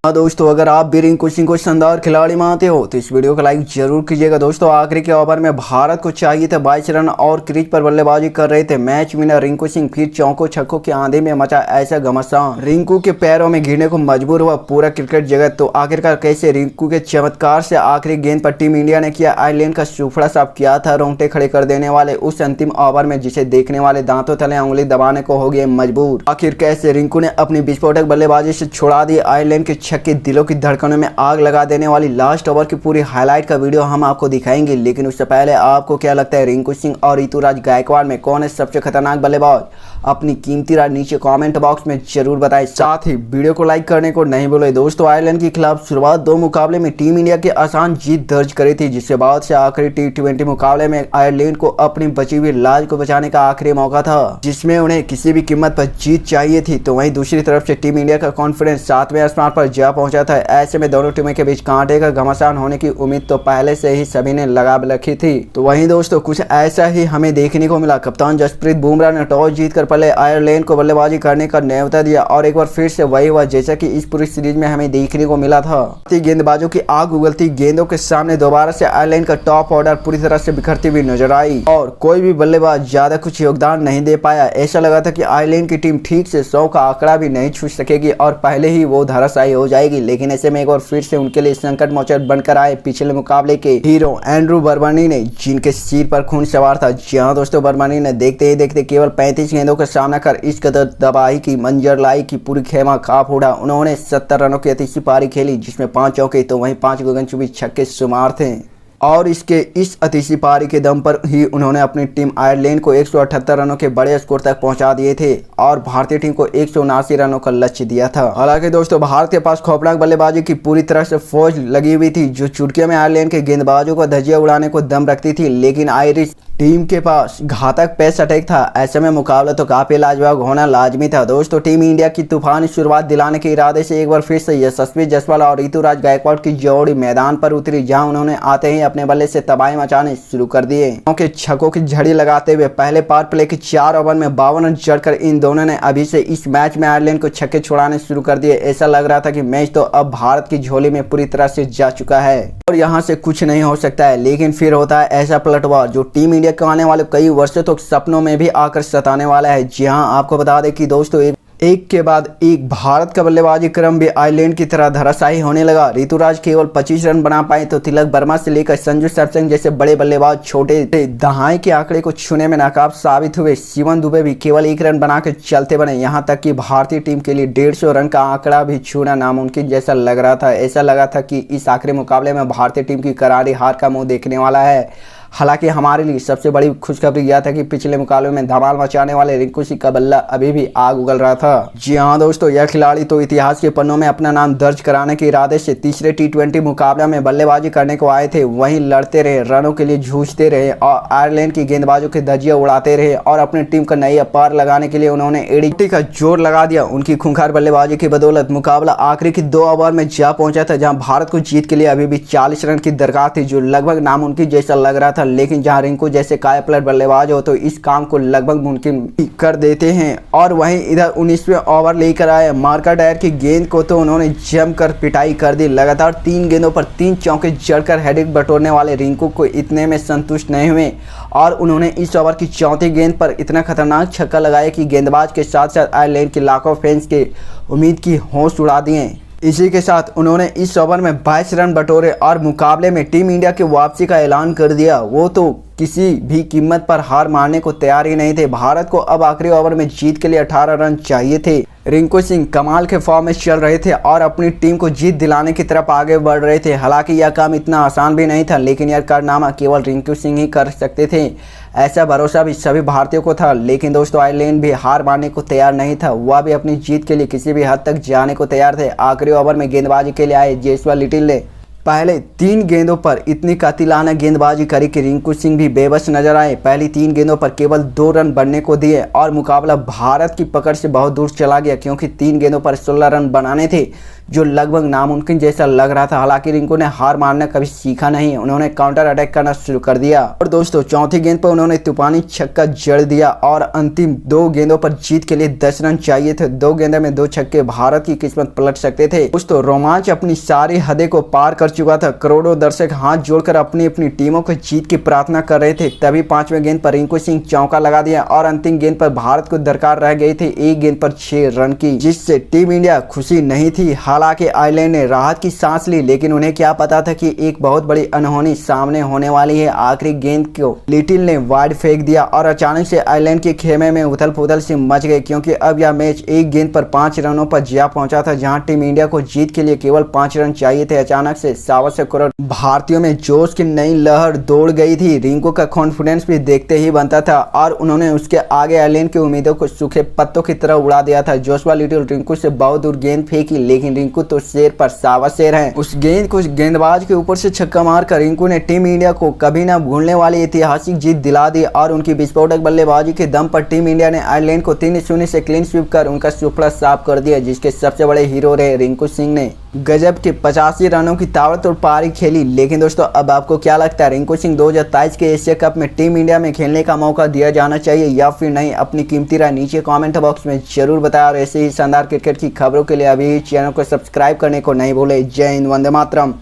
हाँ दोस्तों, अगर आप भी रिंकू सिंह को शानदार खिलाड़ी मानते हो तो इस वीडियो को लाइक जरूर कीजिएगा। दोस्तों, आखिरी के ओवर में भारत को चाहिए थे 22 रन और क्रीज पर बल्लेबाजी कर रहे थे मैच विनर रिंकू सिंह। फिर चौकों छक्कों के आंधी में मचा ऐसा घमासान, रिंकू के पैरों में गिरने को मजबूर हुआ पूरा क्रिकेट जगत। तो आखिरकार कैसे रिंकू के चमत्कार से आखिरी गेंद पर टीम इंडिया ने किया आयरलैंड का सूफड़ा साफ किया था रोंगटे खड़े कर देने वाले उस अंतिम ओवर में, जिसे देखने वाले दांतों तले उंगली दबाने को हो गए मजबूर। आखिर कैसे रिंकू ने अपनी विस्फोटक बल्लेबाजी से छुड़ा दी आयरलैंड के छक्के, दिलों की धड़कनों में आग लगा देने वाली लास्ट ओवर की पूरी हाईलाइट का वीडियो हम आपको दिखाएंगे। लेकिन उससे पहले आपको क्या लगता है रिंकू सिंह और ऋतुराज गायकवाड़ में कौन है सबसे खतरनाक बल्लेबाज? अपनी कीमती राय नीचे कमेंट बॉक्स में जरूर बताएं। साथ ही वीडियो को लाइक करने को नहीं भूलें। दोस्तों, आयरलैंड के खिलाफ शुरुआत 2 मुकाबले में टीम इंडिया की आसान जीत दर्ज करी थी, जिसके बाद से आखिरी T20 मुकाबले में आयरलैंड को अपनी बची हुई लाज को बचाने का आखिरी मौका था, जिसमें उन्हें किसी भी कीमत पर जीत चाहिए थी। तो वहीं दूसरी तरफ से टीम इंडिया का कॉन्फिडेंस 7वें स्थान पर जा पहुंचा था। ऐसे में दोनों टीमों के बीच कांटे का घमासान होने की उम्मीद तो पहले से ही सभी ने लगा रखी थी। तो वहीं दोस्तों, कुछ ऐसा ही हमें देखने को मिला। कप्तान जसप्रीत बुमराह ने टॉस जीतकर पहले आयरलैंड को बल्लेबाजी करने का न्योता दिया और एक बार फिर से वही हुआ जैसा कि इस पूरी सीरीज में हमें देखने को मिला था। गेंदबाजों की आग उगलती गेंदों के सामने दोबारा से आयरलैंड का टॉप ऑर्डर पूरी तरह से बिखरती हुई नजर आई और कोई भी बल्लेबाज ज्यादा कुछ योगदान नहीं दे पाया। ऐसा लगा था कि आयरलैंड की टीम ठीक से 100 का आंकड़ा भी नहीं छू सकेगी और पहले ही वो धराशायी हो जाएगी। लेकिन ऐसे में एक बार फिर से उनके लिए संकट मोचर बनकर आए पिछले मुकाबले के हीरो एंड्रू बर्मानी ने, जिनके सिर पर खून सवार था। जी हाँ दोस्तों, बर्मानी ने देखते ही देखते केवल 35 गेंदों का सामना कर इस कदर तबाही की मंजर लाई कि पूरी खेमा कांप उड़ा। उन्होंने 70 रनों की अतिशी पारी खेली, जिसमें 5 चौके तो वहीं 5 गगनचुंबी छक्के शुमार थे और इस अतिशी पारी के दम पर ही उन्होंने अपनी टीम आयरलैंड को 178 रनों के बड़े स्कोर तक पहुंचा दिए थे और भारतीय टीम को 179 रनों का लक्ष्य दिया था। हालांकि दोस्तों, भारत के पास खौफनाक बल्लेबाजी की पूरी तरह से फौज लगी हुई थी, जो चुटकियों में आयरलैंड के गेंदबाजों को धज्जियां उड़ाने को दम रखती थी। लेकिन आयरिश टीम के पास घातक पेस अटैक था। ऐसे में मुकाबला तो काफी लाजवाब होना लाजमी था। दोस्तों, टीम इंडिया की तूफानी शुरुआत दिलाने के इरादे से एक बार फिर से यशस्वी जायसवाल और ऋतुराज गायकवाड़ की जोड़ी मैदान पर उतरी, जहां उन्होंने आते ही अपने बल्ले से तबाही मचाने शुरू कर दिए। क्योंकि छक्कों की झड़ी लगाते हुए पहले पावर प्ले के 4 ओवर में 52 रन जड़कर इन दोनों ने अभी से इस मैच में आयरलैंड को छक्के छुड़ाने शुरू कर दिए। ऐसा लग रहा था कि मैच तो अब भारत की झोली में पूरी तरह से जा चुका है और यहाँ से कुछ नहीं हो सकता है। लेकिन फिर होता है ऐसा पलटवार जो टीम इंडिया को आने वाले कई वर्षों तक सपनों में भी आकर सताने वाला है। जी हाँ, आपको बता दें कि दोस्तों, एक के बाद एक भारत का बल्लेबाजी क्रम भी आयरलैंड की तरह धराशायी होने लगा। ऋतुराज केवल 25 रन बना पाए तो तिलक वर्मा से लेकर संजू सैमसन जैसे बड़े बल्लेबाज छोटे दहाई के आंकड़े को छूने में नाकाम साबित हुए। शिवम दुबे भी केवल 1 रन बनाकर चलते बने। यहाँ तक कि भारतीय टीम के लिए 150 रन का आंकड़ा भी छूना नामुमकिन जैसा लग रहा था। ऐसा लगा था कि इस आखिरी मुकाबले में भारतीय टीम की करारी हार का मुंह देखने वाला है। हालांकि हमारे लिए सबसे बड़ी खुशखबरी यह था कि पिछले मुकाबले में धमाल मचाने वाले रिंकू सिंह का बल्ला अभी भी आग उगल रहा था। जी हाँ दोस्तों, यह खिलाड़ी तो इतिहास के पन्नों में अपना नाम दर्ज कराने के इरादे से तीसरे T20 मुकाबले में बल्लेबाजी करने को आए थे। वहीं लड़ते रहे, रनों के लिए जूझते रहे और आयरलैंड की गेंदबाजों के धज्जियां उड़ाते रहे और अपनी टीम का नई पार लगाने के लिए उन्होंने एडी का जोर लगा दिया। उनकी खूंखार बल्लेबाजी की बदौलत मुकाबला आखिरी के 2 ओवर में जा पहुंचा था, जहाँ भारत को जीत के लिए अभी भी 40 रन की दरकार थी, जो लगभग नामुमकिन जैसा लग रहा था। लेकिन जहाँ रिंकू जैसे कायापलट बल्लेबाज हो तो इस काम को लगभग मुमकिन कर देते हैं। और वहीं इधर 19वें ओवर लेकर आए मार्का डायर की गेंद को तो उन्होंने जमकर पिटाई कर दी। लगातार 3 गेंदों पर 3 चौके जड़कर हैट्रिक बटोरने वाले रिंकू को इतने में संतुष्ट नहीं हुए और उन्होंने इस ओवर की 4थी गेंद पर इतना खतरनाक छक्का लगाया कि गेंदबाज के साथ साथ आयरलैंड के लाखों फैंस के उम्मीद की होश उड़ा दिए। इसी के साथ उन्होंने इस ओवर में 22 रन बटोरे और मुकाबले में टीम इंडिया की वापसी का ऐलान कर दिया। वो तो किसी भी कीमत पर हार मानने को तैयार ही नहीं थे। भारत को अब आखिरी ओवर में जीत के लिए 18 रन चाहिए थे। रिंकू सिंह कमाल के फॉर्म में चल रहे थे और अपनी टीम को जीत दिलाने की तरफ आगे बढ़ रहे थे। हालांकि यह काम इतना आसान भी नहीं था, लेकिन यह कारनामा केवल रिंकू सिंह ही कर सकते थे, ऐसा भरोसा भी सभी भारतीयों को था। लेकिन दोस्तों, आयरलैंड भी हार मानने को तैयार नहीं था। वह भी अपनी जीत के लिए किसी भी हद तक जाने को तैयार थे। आखिरी ओवर में गेंदबाजी के लिए आए जेसवाल लिटिल ने पहले 3 गेंदों पर इतनी कातिलाना गेंदबाजी करी कि रिंकू सिंह भी बेबस नजर आए। पहली 3 गेंदों पर केवल 2 रन बनने को दिए और मुकाबला भारत की पकड़ से बहुत दूर चला गया, क्योंकि 3 गेंदों पर 16 रन बनाने थे, जो लगभग नामुमकिन जैसा लग रहा था। हालांकि रिंकू ने हार मानना कभी सीखा नहीं, उन्होंने काउंटर अटैक करना शुरू कर दिया और दोस्तों चौथी गेंद पर उन्होंने तूफानी छक्का जड़ दिया और अंतिम 2 गेंदों पर जीत के लिए 10 रन चाहिए थे। 2 गेंदों में 2 छक्के भारत की किस्मत पलट सकते थे। दोस्तों रोमांच अपनी सारी हदें को पार कर चुका था। करोड़ों दर्शक हाथ जोड़कर अपनी अपनी टीमों को जीत की प्रार्थना कर रहे थे। तभी 5वें गेंद पर रिंकू सिंह चौका लगा दिया और अंतिम गेंद पर भारत को दरकार रह गई थी 1 गेंद पर 6 रन की, जिससे टीम इंडिया खुशी नहीं थी। हालांकि आयरलैंड ने राहत की सांस ली, लेकिन उन्हें क्या पता था कि एक बहुत बड़ी अनहोनी सामने होने वाली है। आखिरी गेंद को लिटिल ने वाइड फेंक दिया और अचानक से आयरलैंड के खेमे में उथल पुथल से मच गई, क्योंकि अब यह मैच 1 गेंद पर 5 रनों पर जा पहुंचा था, जहां टीम इंडिया को जीत के लिए केवल 5 रन चाहिए थे। अचानक से 125 करोड़ भारतीयों में जोश की नई लहर दौड़ गई थी। रिंकू का कॉन्फिडेंस भी देखते ही बनता था और उन्होंने उसके आगे आयरलैंड की उम्मीदों को सूखे पत्तों की तरह उड़ा दिया था। जोशुआ लिटिल रिंकू से बहुत दूर गेंद फेंकी, लेकिन रिंकू तो शेर पर सावा शेर है। उस गेंद को गेंदबाज के ऊपर से छक्का मारकर रिंकू ने टीम इंडिया को कभी ना भूलने वाली ऐतिहासिक जीत दिला दी और उनकी विस्फोटक बल्लेबाजी के दम पर टीम इंडिया ने आयरलैंड को 3-0 से क्लीन स्वीप कर उनका सुपड़ा साफ कर दिया, जिसके सबसे बड़े हीरो रहे रिंकू सिंह ने गजब के 85 रनों की ताबड़तोड़ पारी खेली। लेकिन दोस्तों अब आपको क्या लगता है, रिंकू सिंह 2023 के एशिया कप में टीम इंडिया में खेलने का मौका दिया जाना चाहिए या फिर नहीं? अपनी कीमती राय नीचे कमेंट बॉक्स में जरूर बताएं और ऐसे ही शानदार क्रिकेट की खबरों के लिए अभी चैनल को सब्सक्राइब करने को नहीं भूले। जय हिंद, वंदे मातरम।